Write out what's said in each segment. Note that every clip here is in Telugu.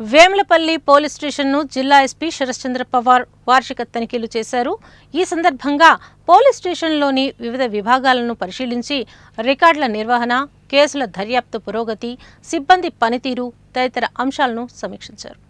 వేములపల్లి పోలీస్ స్టేషన్ను జిల్లా ఎస్పీ శరశ్చంద్ర పవార్ వార్షిక తనిఖీలు చేశారు. ఈ సందర్భంగా పోలీస్ స్టేషన్లోని వివిధ విభాగాలను పరిశీలించి రికార్డుల నిర్వహణ, కేసుల దర్యాప్తు పురోగతి, సిబ్బంది పనితీరు తదితర అంశాలను సమీక్షించారు.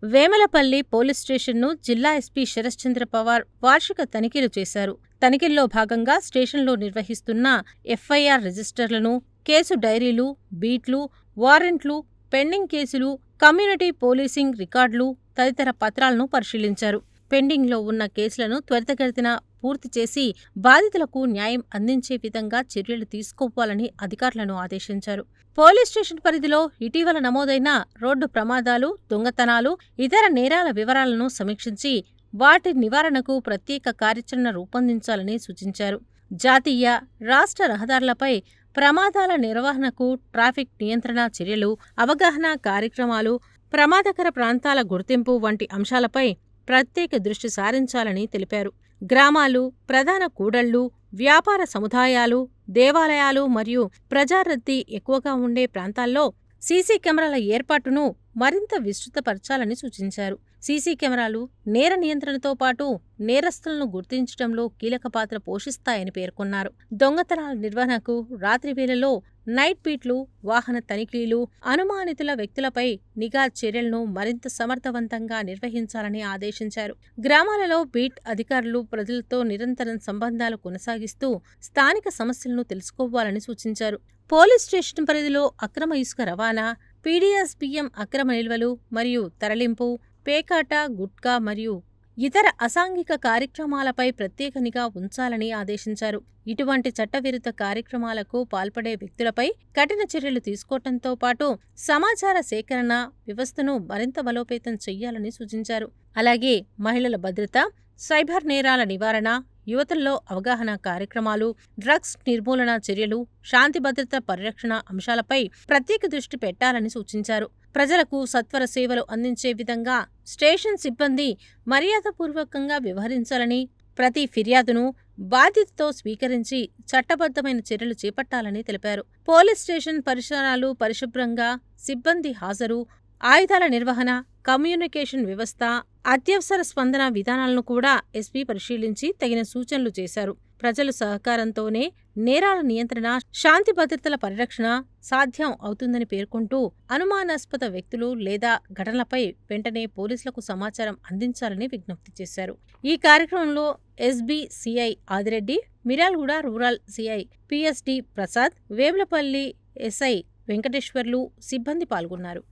వేములపల్లి పోలీస్ స్టేషన్ను జిల్లా ఎస్పీ శరశ్చంద్ర పవార్ వార్షిక తనిఖీలు చేశారు. తనిఖీల్లో భాగంగా స్టేషన్లో నిర్వహిస్తున్న ఎఫ్ఐఆర్ రిజిస్టర్లను, కేసు డైరీలు, బీట్లు, వారెంట్లు, పెండింగ్ కేసులు, కమ్యూనిటీ పోలీసింగ్ రికార్డులు తదితర పత్రాలను పరిశీలించారు. పెండింగ్లో ఉన్న కేసులను త్వరితగతిన పూర్తి చేసి బాధితులకు న్యాయం అందించే విధంగా చర్యలు తీసుకోవాలని అధికారులను ఆదేశించారు. పోలీస్ స్టేషన్ పరిధిలో ఇటీవల నమోదైన రోడ్డు ప్రమాదాలు, దొంగతనాలు, ఇతర నేరాల వివరాలను సమీక్షించి వాటి నివారణకు ప్రత్యేక కార్యాచరణ రూపొందించాలని సూచించారు. జాతీయ, రాష్ట్ర రహదారులపై ప్రమాదాల నిర్వహణకు ట్రాఫిక్ నియంత్రణ చర్యలు, అవగాహన కార్యక్రమాలు, ప్రమాదకర ప్రాంతాల గుర్తింపు వంటి అంశాలపై ప్రత్యేక దృష్టి సారించాలని తెలిపారు. గ్రామాలు, ప్రధాన కూడళ్లు, వ్యాపార సముదాయాలు, దేవాలయాలు మరియు ప్రజారద్దీ ఎక్కువగా ఉండే ప్రాంతాల్లో సీసీ కెమెరాల ఏర్పాటును మరింత విస్తృతపరచాలని సూచించారు. సీసీ కెమెరాలు నేర నియంత్రణతో పాటు నేరస్తులను గుర్తించడంలో కీలక పాత్ర పోషిస్తాయని పేర్కొన్నారు. దొంగతనాల నిర్వహణకు రాత్రి వేళలో నైట్ బీట్లు, వాహన తనిఖీలు, అనుమానితుల వ్యక్తులపై నిఘా చర్యలను మరింత సమర్థవంతంగా నిర్వహించాలని ఆదేశించారు. గ్రామాలలో బీట్ అధికారులు ప్రజలతో నిరంతరం సంబంధాలు కొనసాగిస్తూ స్థానిక సమస్యలను తెలుసుకోవాలని సూచించారు. పోలీస్ స్టేషన్ పరిధిలో అక్రమ ఇసుక రవాణా, పీడీఎస్పీఎం అక్రమ నిల్వలు మరియు తరలింపు, పేకాట, గుట్కా మరియు ఇతర అసాంఘిక కార్యక్రమాలపై ప్రత్యేక నిఘా ఉంచాలని ఆదేశించారు. ఇటువంటి చట్టవిరుద్ధ కార్యక్రమాలకు పాల్పడే వ్యక్తులపై కఠిన చర్యలు తీసుకోవడంతో పాటు సమాచార సేకరణ వ్యవస్థను మరింత బలోపేతం చేయాలని సూచించారు. అలాగే మహిళల భద్రత, సైబర్ నేరాల నివారణ, యువతల్లో అవగాహన కార్యక్రమాలు, డ్రగ్స్ నిర్మూలన చర్యలు, శాంతి భద్రత పరిరక్షణ అంశాలపై ప్రత్యేక దృష్టి పెట్టాలని సూచించారు. ప్రజలకు సత్వర సేవలు అందించే విధంగా స్టేషన్ సిబ్బంది మర్యాదపూర్వకంగా వ్యవహరించాలని, ప్రతి ఫిర్యాదును బాధ్యతతో స్వీకరించి చట్టబద్ధమైన చర్యలు చేపట్టాలని తెలిపారు. పోలీస్ స్టేషన్ పరిసరాలు పరిశుభ్రంగా, సిబ్బంది హాజరు, ఆయుధాల నిర్వహణ, కమ్యూనికేషన్ వ్యవస్థ, అత్యవసర స్పందన విధానాలను కూడా ఎస్పీ పరిశీలించి తగిన సూచనలు చేశారు. ప్రజల సహకారంతోనే నేరాల నియంత్రణ, శాంతి భద్రతల పరిరక్షణ సాధ్యం అవుతుందని పేర్కొంటూ అనుమానాస్పద వ్యక్తులు లేదా ఘటనలపై వెంటనే పోలీసులకు సమాచారం అందించాలని విజ్ఞప్తి చేశారు. ఈ కార్యక్రమంలో SB CI Adireddy, Miryalaguda rural CI PSD Prasad, Vemulapalli SI Venkateswarlu సిబ్బంది పాల్గొన్నారు.